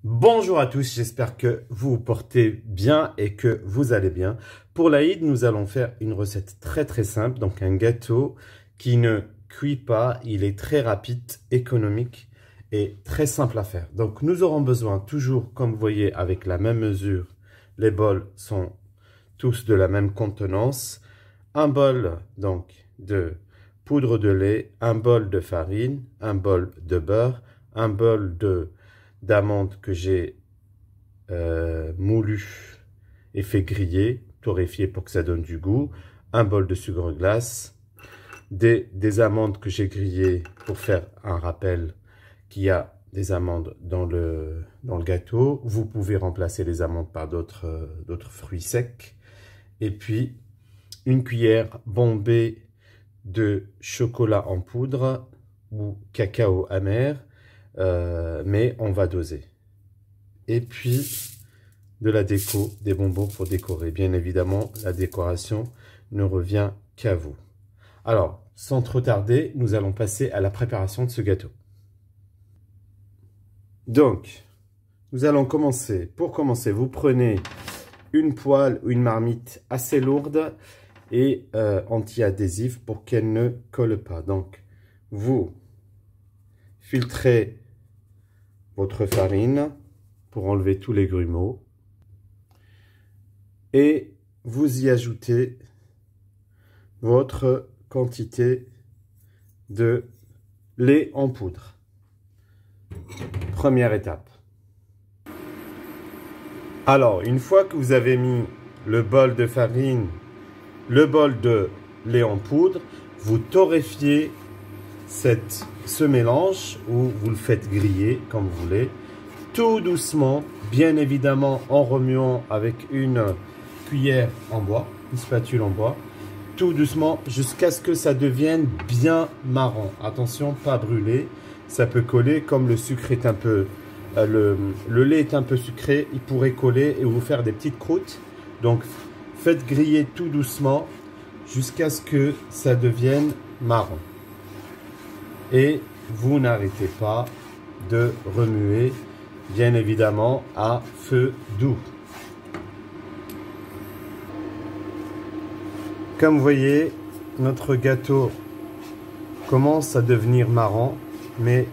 Bonjour à tous, j'espère que vous vous portez bien et que vous allez bien. Pour l'Aïd, nous allons faire une recette très simple, donc un gâteau qui ne cuit pas, il est très rapide, économique et très simple à faire. Donc nous aurons besoin toujours, comme vous voyez, avec la même mesure, les bols sont tous de la même contenance. Un bol donc de poudre de lait, un bol de farine, un bol de beurre, un bol d'amandes que j'ai moulu et fait griller, torréfier pour que ça donne du goût, un bol de sucre glace, des amandes que j'ai grillées pour faire un rappel qu'il y a des amandes dans le gâteau. Vous pouvez remplacer les amandes par d'autres fruits secs. Et puis, une cuillère bombée de chocolat en poudre ou cacao amer, mais on va doser. Et puis, de la déco, des bonbons pour décorer. Bien évidemment, la décoration ne revient qu'à vous. Alors, sans trop tarder, nous allons passer à la préparation de ce gâteau. Donc, nous allons commencer. Pour commencer, vous prenez une poêle ou une marmite assez lourde et anti-adhésif pour qu'elle ne colle pas. Donc, vous filtrez votre farine pour enlever tous les grumeaux et vous y ajoutez votre quantité de lait en poudre. Première étape. Alors, une fois que vous avez mis le bol de farine, le bol de lait en poudre, vous torréfiez ce mélange ou vous le faites griller comme vous voulez, tout doucement, bien évidemment en remuant avec une cuillère en bois, une spatule en bois, tout doucement jusqu'à ce que ça devienne bien marron. Attention, pas brûler, ça peut coller comme le sucre est un peu, le lait est un peu sucré, il pourrait coller et vous faire des petites croûtes. Donc faites griller tout doucement jusqu'à ce que ça devienne marron. Et vous n'arrêtez pas de remuer, bien évidemment, à feu doux. Comme vous voyez, notre gâteau commence à devenir marron, mais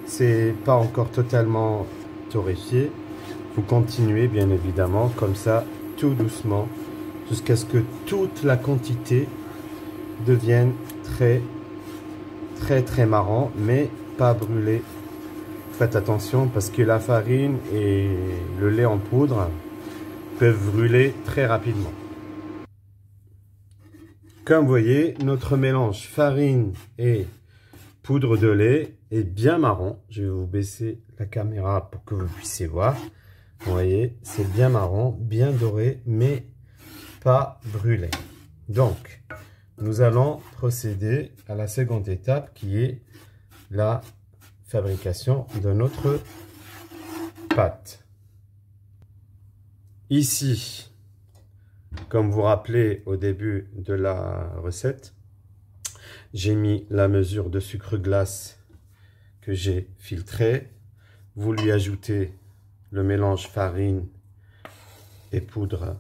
c'est pas encore totalement torréfié. Vous continuez, bien évidemment, comme ça, tout doucement, jusqu'à ce que toute la quantité devienne très marron, mais pas brûlé. Faites attention parce que la farine et le lait en poudre peuvent brûler très rapidement. Comme vous voyez, notre mélange farine et poudre de lait est bien marron. Je vais vous baisser la caméra pour que vous puissiez voir. Vous voyez, c'est bien marron, bien doré, mais pas brûlé. Donc, nous allons procéder à la seconde étape qui est la fabrication de notre pâte. Ici, comme vous vous rappelez au début de la recette, j'ai mis la mesure de sucre glace que j'ai filtré. Vous lui ajoutez le mélange farine et poudre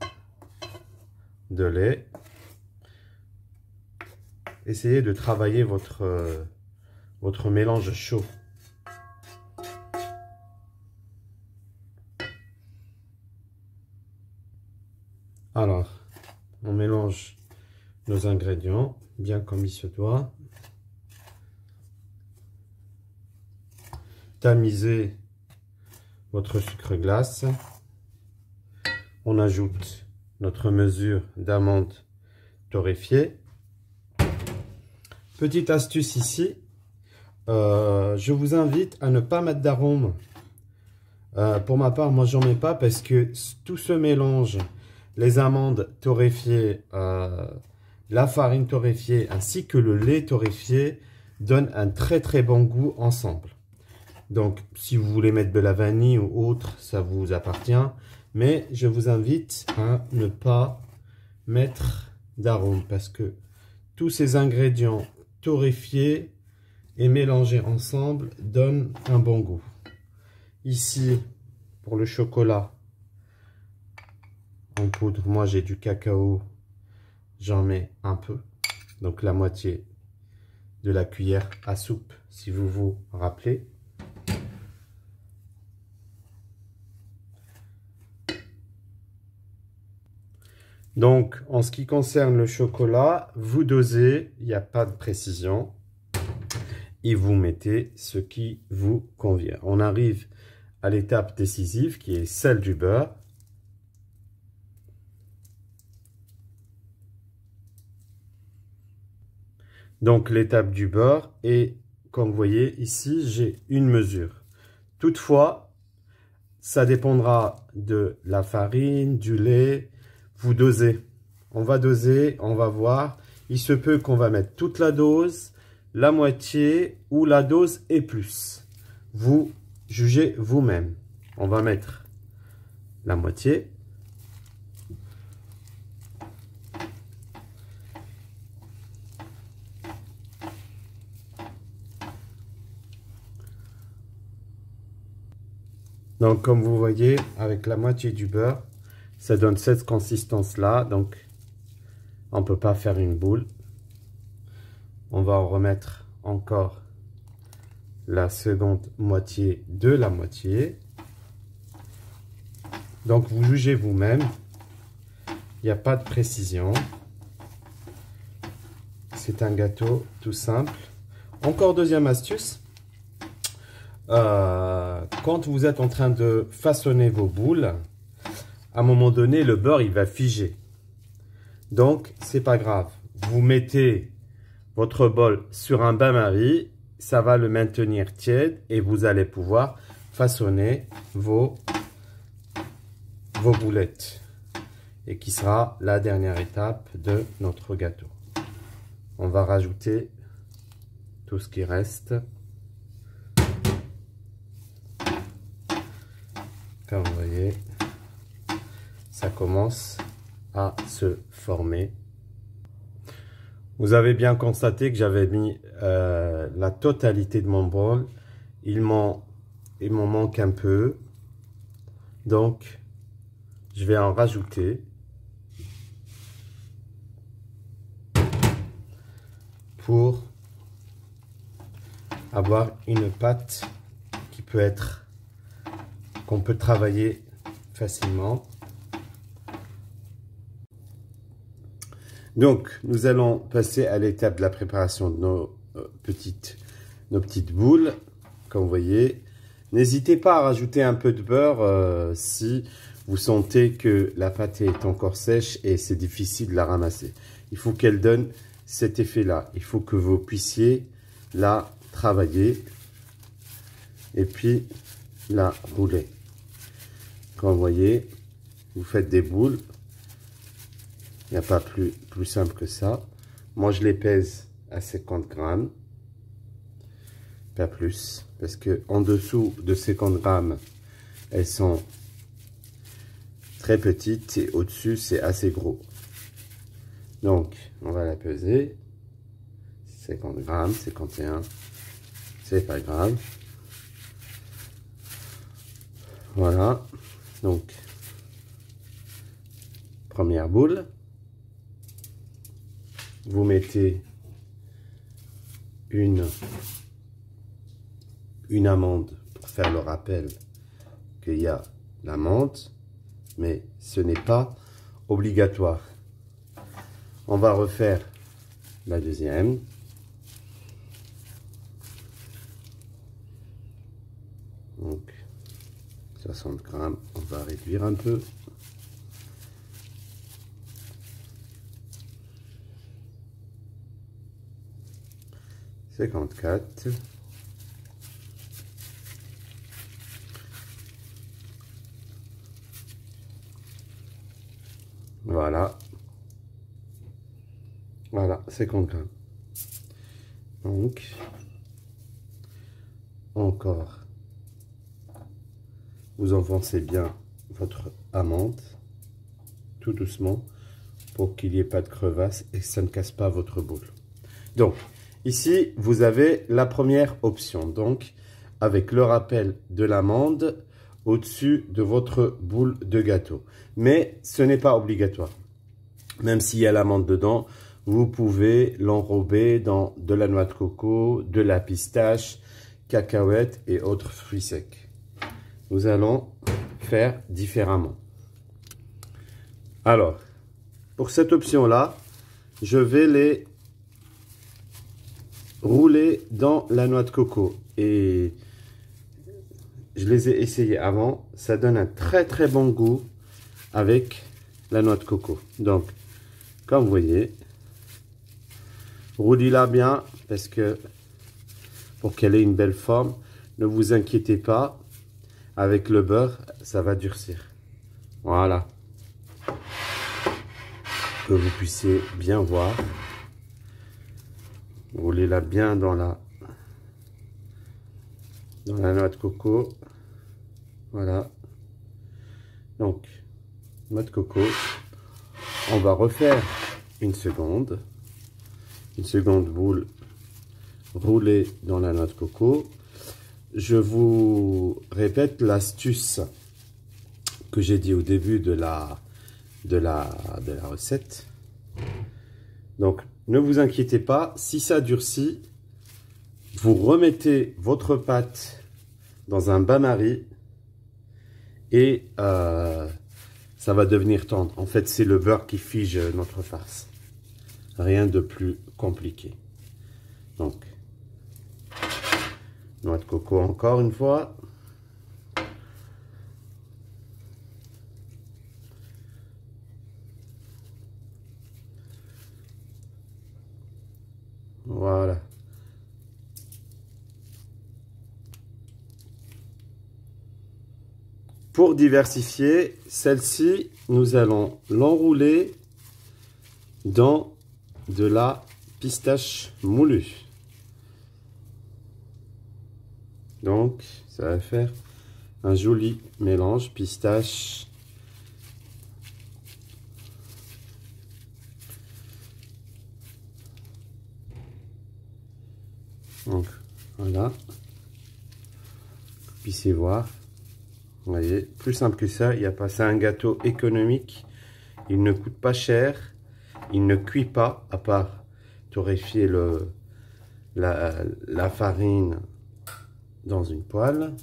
de lait. Essayez de travailler votre mélange chaud. Alors, on mélange nos ingrédients bien comme il se doit. Tamisez votre sucre glace. On ajoute notre mesure d'amandes torréfiées. Petite astuce ici, je vous invite à ne pas mettre d'arôme. Pour ma part, moi j'en mets pas parce que tout ce mélange, les amandes torréfiées, la farine torréfiée ainsi que le lait torréfié donne un très bon goût ensemble. Donc si vous voulez mettre de la vanille ou autre, ça vous appartient. Mais je vous invite à ne pas mettre d'arôme parce que tous ces ingrédients torréfiés et mélangés ensemble donnent un bon goût. Ici, pour le chocolat en poudre, moi j'ai du cacao, j'en mets un peu, donc la moitié de la cuillère à soupe, si vous vous rappelez. Donc, en ce qui concerne le chocolat, vous dosez, il n'y a pas de précision, et vous mettez ce qui vous convient. On arrive à l'étape décisive qui est celle du beurre. Donc, l'étape du beurre, et comme vous voyez ici, j'ai une mesure. Toutefois, ça dépendra de la farine, du lait. Vous dosez. On va doser, on va voir. Il se peut qu'on va mettre toute la dose, la moitié ou la dose et plus. Vous jugez vous-même. On va mettre la moitié. Donc, comme vous voyez, avec la moitié du beurre, ça donne cette consistance-là. Donc, on ne peut pas faire une boule. On va en remettre encore la seconde moitié de la moitié. Donc, vous jugez vous-même. Il n'y a pas de précision. C'est un gâteau tout simple. Encore deuxième astuce. Quand vous êtes en train de façonner vos boules, à un moment donné, le beurre, il va figer. Donc, c'est pas grave. Vous mettez votre bol sur un bain-marie, ça va le maintenir tiède et vous allez pouvoir façonner vos boulettes. Et qui sera la dernière étape de notre gâteau. On va rajouter tout ce qui reste. Comme vous voyez, ça commence à se former. Vous avez bien constaté que j'avais mis la totalité de mon bol. Il m'en manque un peu. Donc, je vais en rajouter. Pour avoir une pâte qui peut être qu'on peut travailler facilement. Donc, nous allons passer à l'étape de la préparation de nos petites boules. Comme vous voyez, n'hésitez pas à rajouter un peu de beurre si vous sentez que la pâte est encore sèche et c'est difficile de la ramasser. Il faut qu'elle donne cet effet-là. Il faut que vous puissiez la travailler et puis la rouler. Comme vous voyez, vous faites des boules. Il n'y a pas plus simple que ça. Moi, je les pèse à 50 grammes. Pas plus. Parce que en dessous de 50 grammes, elles sont très petites. Et au-dessus, c'est assez gros. Donc, on va la peser. 50 grammes, 51. C'est pas grave. Voilà. Donc, première boule. Vous mettez une amande pour faire le rappel qu'il y a l'amande, mais ce n'est pas obligatoire. On va refaire la deuxième. Donc, 60 grammes, on va réduire un peu. « 54 ». Voilà. Voilà, 50 grammes. Donc, encore, vous enfoncez bien votre amande, tout doucement, pour qu'il n'y ait pas de crevasse et que ça ne casse pas votre boule. Donc, ici, vous avez la première option. Donc, avec le rappel de l'amande, au-dessus de votre boule de gâteau. Mais ce n'est pas obligatoire. Même s'il y a l'amande dedans, vous pouvez l'enrober dans de la noix de coco, de la pistache, cacahuètes et autres fruits secs. Nous allons faire différemment. Alors, pour cette option-là, je vais les rouler dans la noix de coco. Et je les ai essayés avant. Ça donne un très très bon goût avec la noix de coco. Donc, comme vous voyez, roulez-la bien parce que pour qu'elle ait une belle forme, ne vous inquiétez pas. Avec le beurre, ça va durcir. Voilà. Que vous puissiez bien voir. Roulez-la bien dans la noix de coco. Voilà. Donc, noix de coco. On va refaire une seconde boule roulée dans la noix de coco. Je vous répète l'astuce que j'ai dit au début de la recette. Donc, ne vous inquiétez pas, si ça durcit, vous remettez votre pâte dans un bain-marie et ça va devenir tendre. En fait, c'est le beurre qui fige notre farce. Rien de plus compliqué. Donc, noix de coco encore une fois. Voilà. Pour diversifier, celle-ci, nous allons l'enrouler dans de la pistache moulue. Donc, ça va faire un joli mélange pistache. Donc, voilà. Vous puissiez voir. Vous voyez, plus simple que ça, il n'y a pas. C'est un gâteau économique. Il ne coûte pas cher. Il ne cuit pas, à part torréfier la farine dans une poêle.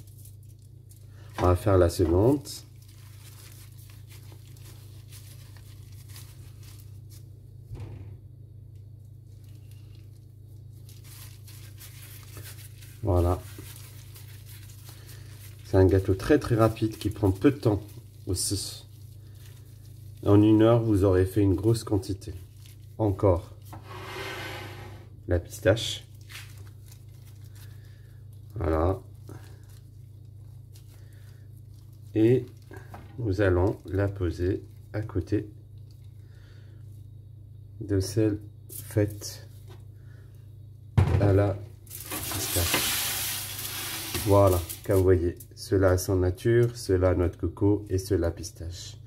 On va faire la seconde. Voilà. C'est un gâteau très très rapide qui prend peu de temps aussi. En 1 heure, vous aurez fait une grosse quantité. Encore la pistache. Voilà. Et nous allons la poser à côté de celle faite à la pistache. Voilà, comme vous voyez, cela sans nature, cela noix de coco et cela pistache.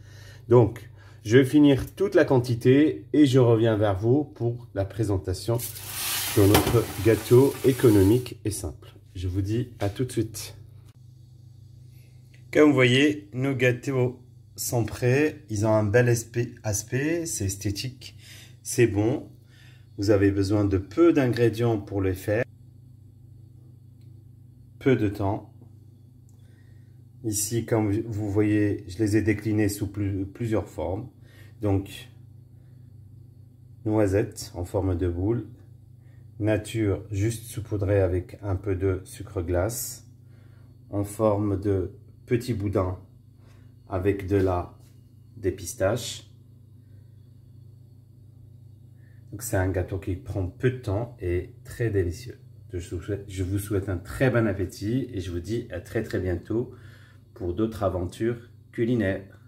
Donc, je vais finir toute la quantité et je reviens vers vous pour la présentation de notre gâteau économique et simple. Je vous dis à tout de suite. Comme vous voyez, nos gâteaux sont prêts. Ils ont un bel aspect, c'est esthétique, c'est bon. Vous avez besoin de peu d'ingrédients pour les faire. Peu de temps. Ici, comme vous voyez, je les ai déclinés sous plusieurs formes. Donc, noisette en forme de boule. Nature juste saupoudrée avec un peu de sucre glace. En forme de petit boudin avec des pistaches. Donc, c'est un gâteau qui prend peu de temps et très délicieux. Je vous souhaite un très bon appétit et je vous dis à très très bientôt pour d'autres aventures culinaires.